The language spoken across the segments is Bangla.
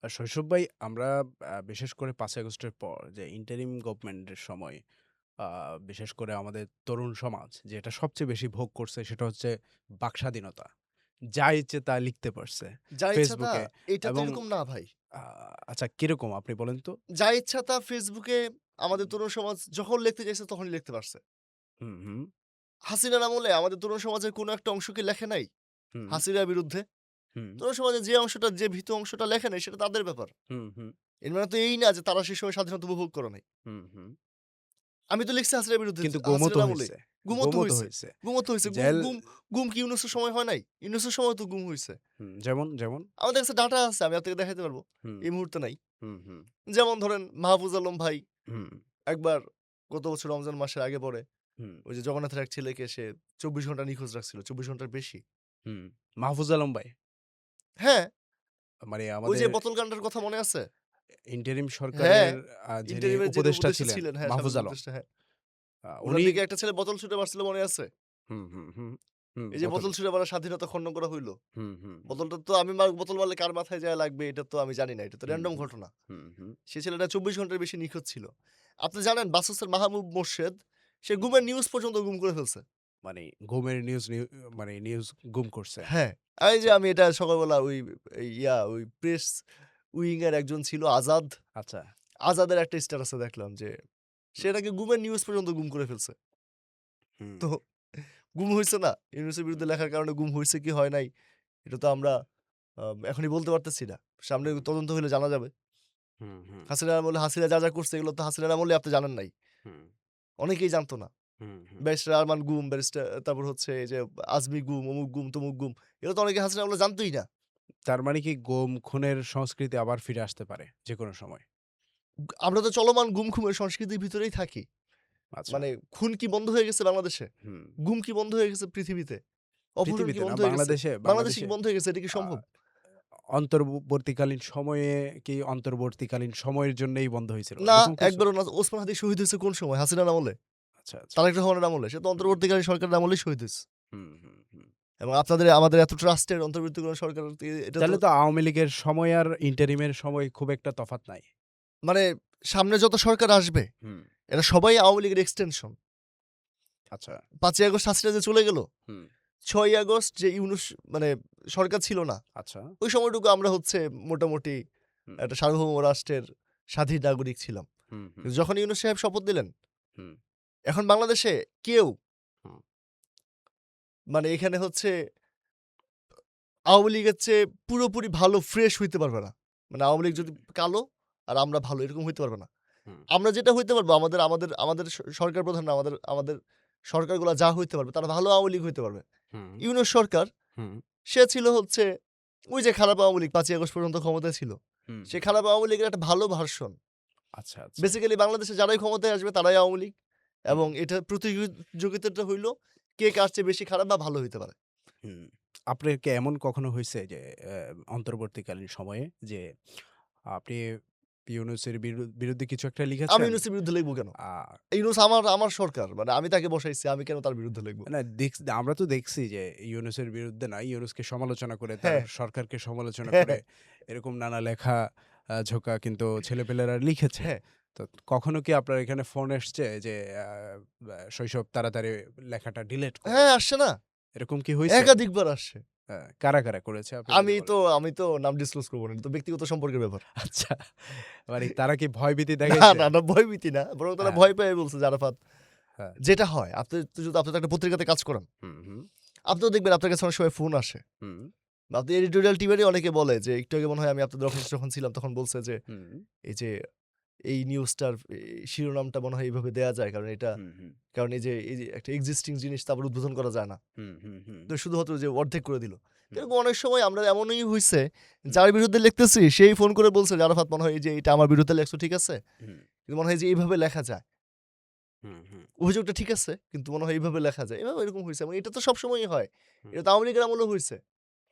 শৈশব ভাই আমরা বিশেষ করে ৫ই আগস্টের পর যে ইন্টারিম গভর্নমেন্টের সময় আ বিশেষ করে আমাদের তরুণ সমাজ যেটা সবচেয়ে বেশি ভোগ করছে সেটা হচ্ছে বাকস্বাধীনতা। যা ইচ্ছে তা লিখতে পারছে যা ইচ্ছা তা, ফেসবুকে এটা তো এবং এরকম না ভাই। আ আচ্ছা কিরকম আপনি বলেন তো? যা ইচ্ছা তা ফেসবুকে আমাদের তরুণ সমাজ যখন লিখতে চাইছে তখনই লিখতে পারছে। হুম, হুম, হাসিনার আমলে আমাদের তরুণ সমাজের কোনো একটা অংশ কি লেখে নাই? হুম, হাসিনার বিরুদ্ধে? হুম, তরুণ সমাজের যে অংশটা, যে ভীতু অংশটা লেখে নাই সেটা তাদের ব্যাপার। হুম, হুম, এর মানে তো এই না যে তারা সে সময় স্বাধীনতা উপভোগ করে নাই। হুম, হুম। আমি তো লিখছি হাসিনার বিরুদ্ধে, কিন্তু গোমও তো হাসিনার আমলে। হইছে। গুমও তো গোমও তো হইছে। হইছে। গুমও তো হইছে। গুম জেল গুম গুম কি ইউনূসের সময় হয় নাই? ইউনূসের সময় তো গুম হইছে। যেমন? আমাদের কাছে ডাটা আছে, আমি আপনাকে দেখাইতে পারব। হুম, এই মুহূর্তে নাই। হুম, হুম, যেমন ধরেন মাহফুজ আলম ভাই হুম, একবার গত বছর রমজান মাসের আগে পরে হুম, ওই যে জগন্নাথের এক ছেলেকে সে ২৪ ঘন্টা নিখোঁজ রাখছিল। ২৪ ঘন্টার বেশি। হুম। মাহফুজ আলম ভাই? হ্যাঁ, মানে ওই যে আমাদের বোতল কান্ডার কথা মনে আছে? ইন্টারিম হ্যাঁ, সরকারের যিনি ইন্টারিমের যিনি উপদেষ্টা উপদেষ্টা ছিলেন ছিলেন, হ্যাঁ, মাহফুজ সাবেক আলম। উপদেষ্টা, হ্যাঁ। উনার উনি দিকে একটা ছেলে বোতল ছুঁড়ে মারছিল মনে আছে? হুম, হুম, হুম, হুম, এই যে বোতল। বোতল ছুঁড়ে মারার স্বাধীনতা খণ্ডন করা হইল। হুম, হুম, হুম, বোতলটা তো আমি বোতল মারলে কার মাথায় যায় লাগবে এটা তো আমি জানি না। এটা তো হুম, র‍্যান্ডম হুম, ঘটনা। হুম, হুম। সে ছেলেটা ২৪ ঘন্টার বেশি নিখোঁজ ছিল। আপনি জানেন বাসুসের মাহবুব মোর্শেদ সে গুমের নিউজ পর্যন্ত গুম করে ফেলছে। মানে ঘুমের নিউজ গুম করছে। হ্যাঁ, এই যে আচ্ছা, আমি এটা সকালবেলা ওই ওই প্রেস উইং এর একজন ছিল আজাদ। আচ্ছা। আজাদের একটা স্ট্যাটাসে দেখলাম যে সে হুম, নাকি গুমের নিউজ পর্যন্ত গুম করে ফেলছে। হুম, তো গুম হইছে না? ইউনূসের বিরুদ্ধে লেখার কারণে গুম হইছে কি হয় নাই এটা তো আমরা এখনই বলতে পারতেছি না। সামনে হুম, তদন্ত হইলে জানা যাবে। হুম, হুম, হাসিনার আমলে হাসিনা যা, যা করছে এগুলো তো হাসিনার আমলে আপনি জানেন নাই। হুম, অনেকেই জানতো না। হুম, হুম। ব্যারিস্টার আরমান গুম, তারপর হচ্ছে এই যে আজমি গুম, অমুক গুম, তমুক গুম। এগুলো তো অনেকে হাসিনার আমলে জানতই না। তার মানে কি গুম খুনের সংস্কৃতি আবার ফিরে আসতে পারে যেকোনো সময়? আমরা তো চলমান গুম-খুমের সংস্কৃতির ভিতরেই থাকি। আচ্ছা। মানে খুন কি বন্ধ হয়ে গেছে বাংলাদেশে? হুম। গুম কি বন্ধ হয়ে গেছে পৃথিবীতে? অপহরণ কি পৃথিবীতে না বন্ধ হয়ে গেছে? বাংলাদেশে বাংলাদেশে কি বন্ধ হয়ে গেছে? এটা কি আ সম্ভব? অন্তর্বর্তীকালীন সময়ে কি অন্তর্বর্তীকালীন সময়ের জন্যই বন্ধ হয়েছিল? না, এরকম কিছু? একবারও না। ওসমান হাদি শহীদ হইছে কোন সময়? হাসিনার আমলে? আচ্ছা, আচ্ছা। তারেক রহমানের আমলে? সে তো হুম, অন্তর্বর্তীকালীন সরকারের আমলেই শহীদ হইছে। হুম, হুম, হুম। এবং আমাদের এত ট্রাস্টের অন্তর্বর্তীকালীন সরকার এটা তো তাহলে তো আওয়ামী লীগের সময় আর ইন্টারিমের সময় খুব একটা তফাৎ নাই। মানে সামনে যত সরকার আসবে, হুম, এরা সবাই আওয়ামী লীগের এক্সটেনশন। আচ্ছা। ৫ই আগস্ট হাসিনা যে চলে গেল, হুম, ৬ই আগস্ট যে ইউনূস মানে সরকার ছিল না, আচ্ছা। ওই সময়টুকু আমরা হচ্ছে মোটামুটি হুম, একটা সার্বভৌম রাষ্ট্রের স্বাধীন নাগরিক ছিলাম। হুম, হুম, কিন্তু যখন ইউনূস সাহেব শপথ নিলেন, হুম, এখন বাংলাদেশে কেউ হুম, মানে এখানে হচ্ছে আওয়ামী লীগের চেয়ে পুরোপুরি ভালো ফ্রেশ হইতে পারবে না। মানে আওয়ামী লীগ যদি কালো আর আমরা ভালো এরকম হইতে পারবে না। হুম, আমরা যেটা হইতে পারবো আমাদের সরকার প্রধান না আমাদের সরকারগুলা যা হইতে পারবে তারা ভালো আওয়ামী লীগ হইতে পারবে। হুম, ইউনূস সরকার হুম, সে ছিল হচ্ছে ওই যে খারাপ আওয়ামী লীগ ৫ই আগস্ট পর্যন্ত ক্ষমতায় ছিল। হুম, সে হুম। খারাপ আওয়ামী লীগের একটা ভালো ভার্সন। আচ্ছা, আচ্ছা। বেসিক্যালি বাংলাদেশে যারাই ক্ষমতায় আসবে তারাই আওয়ামী লীগ হুম, এবং এটার প্রতিযোগিতাটা হইল কে কার চেয়ে বেশি খারাপ বা ভালো হইতে পারে। হুম। আপনার কি এমন কখনো হইছে যে অন্তর্বর্তীকালীন সময়ে যে আপনি ইউনূসের বিরুদ্ধে কিছু একটা আমি লিখেছেন? ইউনূসের বিরুদ্ধে লিখব কেন? আ ইউনূস আমার সরকার। মানে আমি তাকে বসাইছি। আমি কেন তার বিরুদ্ধে লিখব? না আমরা তো দেখছি যে ইউনূসের বিরুদ্ধে না, ইউনূসকে সমালোচনা করে, তার হ্যাঁ, সরকারকে সমালোচনা হ্যাঁ, করে এরকম নানা লেখা ঝোঁকা কিন্তু ছেলেপেলেরা লিখেছে। হ্যাঁ, তো কখনো কি আপনার এখানে ফোন এসছে যে আ শৈশব তাড়াতাড়ি লেখাটা ডিলিট করো? হ্যাঁ, আসছে না? এরকম কি হইছে? একাধিকবার আসছে। কারা করেছে আপনি যদি বলেন? আমি তো নাম ডিসক্লোজ করব না। এটা তো ব্যক্তিগত সম্পর্কের ব্যাপার। আচ্ছা। মানে তারা কি ভয়ভীতি না, দেখাইছে? না, ভয়ভীতি না। বরং তারা হ্যাঁ, ভয় পেয়ে বলছে যে আরাফাত হ্যাঁ। যেটা হয় আপনি তো একটা পত্রিকাতে কাজ করেন। হুম, হুম, আপনি তো দেখবেন আপনার কাছে অনেক সময় ফোন আসে। হুম, বা আপনি এডিটোরিয়াল টিমেরই অনেকে বলে যে একটু আগে মনে হয় আমি আপনাদের অফিসে যখন ছিলাম তখন বলছে যে হুম, এই যে এই নিউজটার শিরোনামটা মনে হয় এইভাবে দেয়া যায়। হুম, হুম, কারণ এই যে একটা এক্সিস্টিং জিনিস তো আবার উদ্বোধন করা যায় না। হুম, হুম, হুম, তো শুধুমাত্র যে অর্ধেক করে দিল। হুম, এরকম অনেক সময় আমরা এমনই হইছে, হুম, যার বিরুদ্ধে লিখতেছি সেই ফোন করে বলছে যে, "আরাফাত মনে হয় এই যে এটা আমার বিরুদ্ধে লেখছো ঠিক আছে? হুম, কিন্তু মনে হয় যে এইভাবে লেখা যায়। হুম, হুম, অভিযোগটা ঠিক আছে, কিন্তু মনে হয় এইভাবে লেখা যায়।" এরকম হইছে এবং এটা তো সবসময়ই হয়। হুম, এটা তো আওয়ামী লীগের আমলেও হইছে।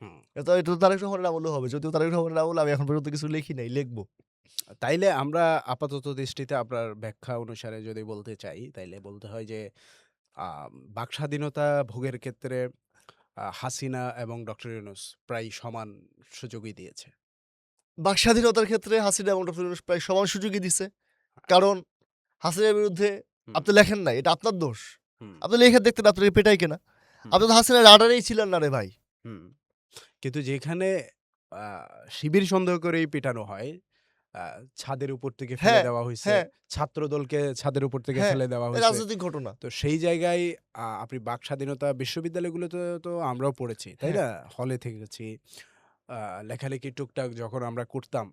হুম। এটা তো তারেক রহমানের আমলেও হবে। যদিও তারেক রহমানের আমলে আমি এখন পর্যন্ত কিছু লিখি নাই, লিখব। তাইলে আমরা আপাতত দৃষ্টিতে আপনার ব্যাখ্যা অনুসারে যদি বলতে চাই, তাইলে বলতে হয় যে আ বাকস্বাধীনতা ভোগের ক্ষেত্রে হাসিনা এবং ডক্টর ইউনূস প্রায় সমান সুযোগই দিয়েছে। বাক স্বাধীনতার ক্ষেত্রে হাসিনা এবং ডক্টর ইউনূস প্রায় সমান সুযোগই দিছে। কারণ হাসিনার বিরুদ্ধে হুম, আপনি লেখেন নাই, এটা আপনার দোষ। হুম, আপনি লেখে দেখতেন, আপনাকে পেটাই কেনা। হুম, আপনি তো হাসিনার রাডারেই ছিলেন না রে ভাই। হুম। কিন্তু যেখানে আ শিবির সন্দেহ করেই পিটানো হয়, আ ছাদের উপর থেকে ফেলে হ্যাঁ, দেওয়া হইছে, হ্যাঁ, ছাত্রদলকে ছাদের উপর থেকে হ্যাঁ। ফেলে দেওয়া এই হইছে। রাজনৈতিক ঘটনা। তো সেই জায়গায় আপনি বাক স্বাধীনতা বিশ্ববিদ্যালয়গুলোতে তো আমরাও পড়েছি, তাই হ্যাঁ, না? হলে থেকেছি। আ লেখালেখি টুকটাক যখন আমরা করতাম,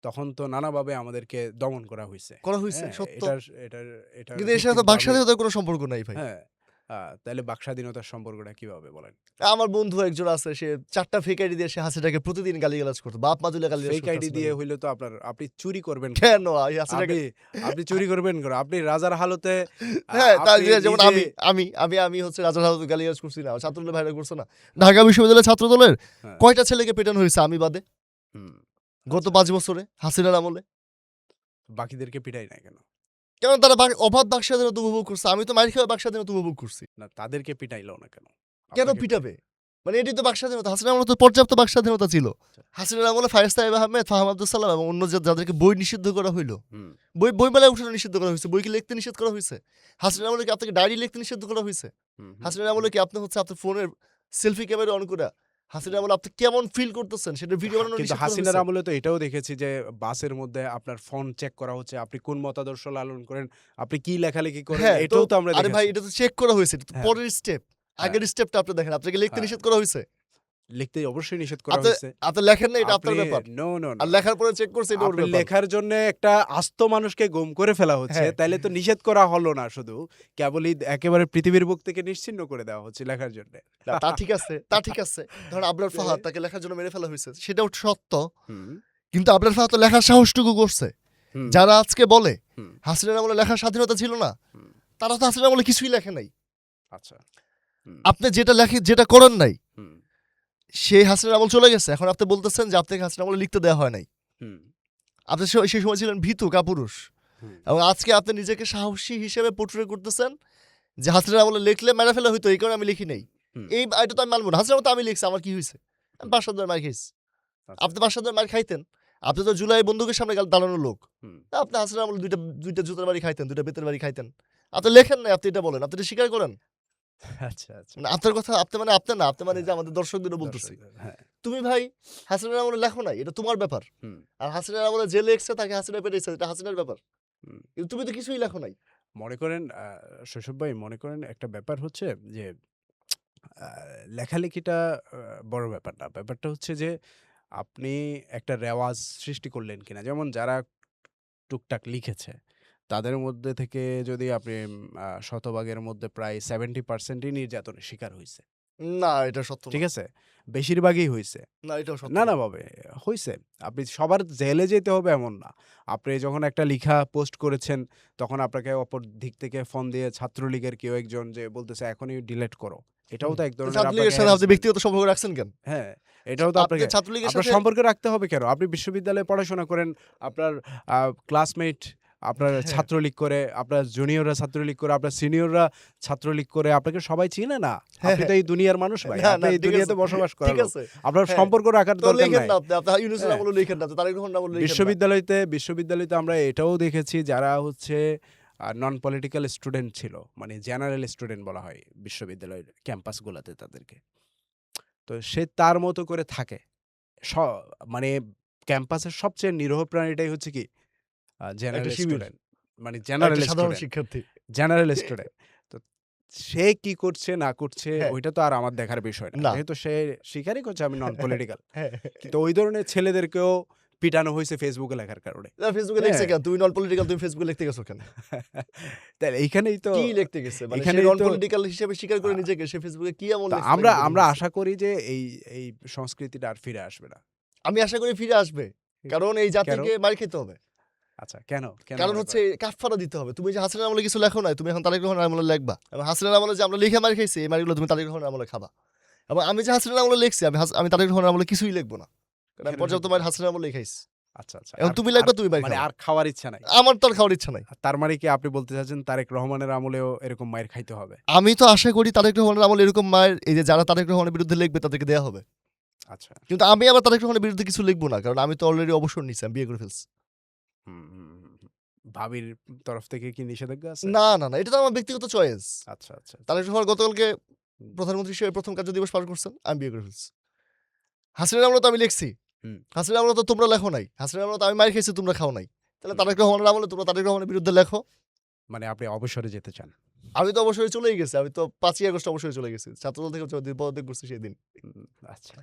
তখন তো নানাভাবে আমাদেরকে দমন করা হইছে। করা হইছে হ্যাঁ? সত্য। এটার কিন্তু এর সাথে ভিকটিম তো তো বাক আমি। স্বাধীনতার কোনো সম্পর্ক নাই ভাই। হ্যাঁ, তাইলে বাক স্বাধীনতার সম্পর্কটা কিভাবে বলেন? আমার বন্ধু একজন আছে, সে ৪ টা ফেক আইডি দিয়ে সে হাসিনাকে প্রতিদিন গালিগালাজ করতো। বাপ মা তুলে গালিগালাজ ফেক করতো আইডি দিয়ে হাসিনাকে। হইলে তো আপনি চুরি করবেন কেন? কেন? হাসিনাকে আপনি আপনি চুরি করবেন কেন? আপনি রাজার হালতে হ্যাঁ, তাই আপনি যেমন নিজে। আমি হচ্ছে রাজার হালতে গালিগালাজ করছি না। ছাত্রদলের ভাইরা করছে না। ঢাকা বিশ্ববিদ্যালয়ের ছাত্রদলের হ্যাঁ, কয়টা ছেলেকে পেটানো হইছে আমি বাদে? হুম, গত আচ্ছা। ৫ বছরে হাসিনার আমলে। বাকিদেরকে পিটাই নাই কেন? কারণ তারা অবাধ বাক স্বাধীনতা উপভোগ করছে। আমি তো মাইর খেয়ে বাক স্বাধীনতা উপভোগ করছি। না, তাদেরকে পিটাইলো না কেন? কেন আপনাকে পিটাবে? মানে এটাই তো বাক স্বাধীনতা। হাসিনার আমলে তো পর্যাপ্ত বাক স্বাধীনতা ছিল। আচ্ছা। হাসিনার আমলে ফায়েজ সাহেব আহমেদ, ফাহাম আব্দুল সালাম এবং অন্য যাদেরকে বই নিষিদ্ধ করা হইল। হুম, বইমেলায় উঠানো নিষিদ্ধ করা হইছে। বই কি লিখতে নিষেধ করা হইছে? হাসিনার আমলে কি আপনাকে ডায়েরি লিখতে নিষিদ্ধ করা হইছে? হুম, হুম, হাসিনার হুম। আমলে কি আপনি হচ্ছে আপনার ফোনের সেলফি ক্যামেরা অন কইরা হাসিনার আমলে আপনি কেমন ফিল করতেছেন সেটা ভিডিও বানানো কিন্তু নিষেধ করা হাসিনার হইছে? আমলে তো এটাও দেখেছি যে বাসের মধ্যে আপনার ফোন চেক করা হচ্ছে। আপনি কোন মতাদর্শ লালন করেন, আপনি কি লেখালেখি করেন, হ্যাঁ, এটাও তো আমরা আরে ভাই দেখেছি। এটা তো চেক করা হইছে। এটা তো হ্যাঁ, পরের স্টেপ। হ্যাঁ, আগের স্টেপটা আপনি দেখেন। আপনাকে লিখতে হ্যাঁ। নিষেধ করা হইছে। লিখতে অবশ্যই নিষেধ করা আপনি হইছে। আপনি লেখেন না, এটা আপনার আপনি ব্যাপার। নো, নো, আর নো। লেখার পরে চেক করছে, এটা ওর আপনি ব্যাপার। লেখার জন্য একটা আস্ত মানুষকে গুম করে ফেলা হচ্ছে। হ্যাঁ। তাইলে তো নিষেধ করা হলো না শুধু। কেবলই একেবারে পৃথিবীর বুক থেকে নিশ্চিহ্ন করে দেওয়া হচ্ছে লেখার জন্যে। না, তা ঠিক আছে, তা ঠিক আছে। ধরেন আবরার তে ফাহাদ, তাকে লেখার জন্য মেরে ফেলা হইছে। সেটাও সত্য। হুম, কিন্তু আবরার ফাহাদ তো লেখার সাহসটুকু করছে। হুম, যারা আজকে বলে হুম, হাসিনার আমলে লেখার স্বাধীনতা ছিল না, হুম। তারা তো হাসিনার আমলে কিছুই লেখে নাই। আচ্ছা। হুম, আপনি যেটা করেন নাই, হুম, সেই হাসিনার আমল চলে গেছে। এখন আপনি বলতেছেন যে আপনাকে হাসিনার আমলে লিখতে দেওয়া হয় নাই। হুম, আপনি সেই সময় ছিলেন ভীতু কাপুরুষ। হুম, এবং আজকে আপনি নিজেকে সাহসী হিসেবে পোর্ট্রে করতেছেন যে হাসিনার আমলে লিখলে মেরে ফেলা হইতো, এই কারণে আমি লিখি নাই। হুম, এটা তো আমি মানব না। হাসিনার মতো আমি লিখছি, আমার কি হইছে? আমি হুম। ৫-৭ বার মার খাইছি। আচ্ছা। আপনি ৫-৭ বার মার খাইতেন। আপনি তো জুলাই বন্দুকের সামনে দাঁড়ানো লোক। হুম। তা আপনি হাসিনার আমলে ২টা জুতার বাড়ি খাইতেন, ২টা বেতের বাড়ি খাইতেন। আপনি লেখেন নাই, আপনি এটা বলেন। আপনি এটা স্বীকার করেন। আচ্ছা, আচ্ছা। মানে আপনার কথা আপনি মানে আপনি না, আপনি মানে যে হ্যাঁ, আমাদের দর্শকদেরও বলতেছি। দর্শকদের, হ্যাঁ। তুমি ভাই হাসিনার আমলে লেখো নাই, এটা তোমার ব্যাপার। হুম, আর হাসিনার আমলে যে লেখছে তাকে হাসিনা পেটাইছে, এটা হাসিনার ব্যাপার। হুম। কিন্তু তুমি তো কিছুই লেখো নাই। মনে করেন শৈশব ভাই, মনে করেন একটা ব্যাপার হচ্ছে যে আ লেখালেখিটা আ বড় ব্যাপার না। ব্যাপারটা হচ্ছে যে আপনি একটা রেওয়াজ সৃষ্টি করলেন কিনা। যেমন যারা টুকটাক লিখেছে, তাদের মধ্যে থেকে যদি আপনি শতভাগের মধ্যে প্রায় 70% ই নির্যাতনের শিকার হইছে। না, এটা সত্য না। ঠিক আছে? বেশিরভাগই হইছে। না, এটাও সত্য না। নানাভাবে হইছে। আপনি সবার জেলে যেতে হবে এমন না। আপনি যখন একটা লিখা পোস্ট করেছেন, তখন আপনাকে অপর দিক থেকে ফোন দিয়ে ছাত্রলীগের কেউ একজন যে বলতেছে, "এখনই ডিলিট করো।" এটাও তো এক তো ধরনের আপনাকে ছাত্রলীগের সাথে আপনি হ্যারাসমেন্ট। ব্যক্তিগত সম্পর্ক রাখছেন কেন? হ্যাঁ, এটাও তো আপনি আপনাকে ছাত্রলীগের আপনার সাথে সম্পর্ক রাখতে হবে কেন? আপনি বিশ্ববিদ্যালয়ে পড়াশোনা করেন, আপনার ক্লাসমেট আপনার হ্যাঁ, ছাত্রলীগ করে, আপনার জুনিয়ররা ছাত্রলীগ করে, আপনার সিনিয়ররা ছাত্রলীগ করে, আপনাকে সবাই চিনে না। হ্যাঁ, আপনি তো এই দুনিয়ার মানুষ ভাই। না, আপনি না, এই ঠিক দুনিয়াতে আছে, বসবাস করা ঠিক লোক। আছে। আপনার হ্যাঁ, সম্পর্ক রাখার তো দরকার লিখেন নাই। না আপনি। আপনি ইউনূসের হ্যাঁ। আমলেও লিখেন না, আপনি তারেক রহমানের আমলেও লিখেন না। বিশ্ববিদ্যালয়তে আমরা এটাও দেখেছি যারা হচ্ছে নন পলিটিক্যাল স্টুডেন্ট ছিল। মানে জেনারেল স্টুডেন্ট বলা হয় বিশ্ববিদ্যালয়ের ক্যাম্পাসগুলাতে তাদেরকে। তো সে তার মতো করে থাকে। স মানে ক্যাম্পাসের সবচেয়ে নিরীহ প্রাণীটাই হচ্ছে কি? একটা জেনারেল শিবির, স্টুডেন্ট। মানে একটা সাধারণ শিক্ষার্থী। General student. তো সে কি করছে না করছে হ্যাঁ, ওইটা তো আর আমার দেখার বিষয় না। না। যেহেতু সে স্বীকারই করছে আমি নন পলিটিক্যাল। হ্যাঁ। কিন্তু ওই ধরনের ছেলেদেরকেও পিটানো হইছে ফেসবুকে লেখার কারণে। না, ফেসবুকে লিখছে হ্যাঁ। কেন? তুমি নন পলিটিক্যাল, তুমি ফেসবুকে লিখতে গেছো কেন? তাহলে এইখানেই তো কি লিখতে গেছে? মানে সে এখানেই নন তো পলিটিক্যাল হিসেবে স্বীকার করে আ নিজেকে, সে ফেসবুকে কি এমন তো লিখছে আমরা তাকে আমরা বলুন তো? আশা করি যে এই সংস্কৃতিটা আর ফিরে আসবে না। আমি আশা করি ফিরে আসবে। কারণ এই কেন? জাতিকে মার খেতে হবে। আচ্ছা, কেন? কেন কারণ মনে হচ্ছে করেন? কাফফারা দিতে হবে। তুমি যে হাসিনার আমলে কিছু লেখো নাই, তুমি এখন তারেক রহমানের আমলে লিখবা। এবং হাসিনার আমলে যে আমরা লিখে মার খাইছি, এই মারগুলো তুমি তারেক রহমানের আমলে খাবা। এবং আমি যে হাসিনার আমলে লিখছি, আমি তারেক রহমানের আমলে কিছুই লিখবো না। কারণ আমি কেন পর্যাপ্ত লিখবেন মার না? হাসিনার আমলেই খাইছি। আচ্ছা, আচ্ছা। এখন আর তুমি আর লিখবা, তুমি মাইর মানে খাবা। আর খাওয়ার ইচ্ছা নাই। আমার তো আর খাওয়ার ইচ্ছা নাই। তার মানে কি আপনি বলতে চাচ্ছেন তারেক রহমানের আমলেও এরকম মাইর খাইতে হবে? আমি তো আশা করি তারেক রহমানের আমলে এরকম মায়ের, এই যে যারা তারেক রহমানের বিরুদ্ধে লিখবে তাদেরকে দেয়া হবে। আচ্ছা। কিন্তু আমি আবার তারেক রহমানের বিরুদ্ধে কিছু লিখবো না, কারণ আমি তো অলরেডি অবসর নিচ্ছি, আমি বিয়ে করে ফেলছি। হুম, হুম, হুম, হুম। ভাবির তরফ থেকে কি নিষেধাজ্ঞা আছে? না, এটা তো আমার ব্যক্তিগত চয়েস। আচ্ছা, আচ্ছা, আচ্ছা। তারেক রহমান গতকালকে হুম, প্রধানমন্ত্রী হিসেবে ১ম কার্য দিবস পালন করছেন, আমি বিয়ে করে ফেলছি। হাসিনার আমলে তো আমি লিখছি। হুম, হাসিনার আমলে তো তোমরা লেখো নাই। হাসিনার আমলে তো আমি মাইর খাইছি, তোমরা খাও নাই। তাহলে হুম। তারেক রহমানের আমলে তোমরা তারেক রহমানের বিরুদ্ধে লেখো। মানে আপনি অবসরে যেতে চান। আমি তো অবসরে চলেই গেছি। আমি তো ৫ই আগস্ট অবসরে চলে গেছি। ছাত্রদল থেকে পদত্যাগ করছি সেদিন। হুম, আচ্ছা।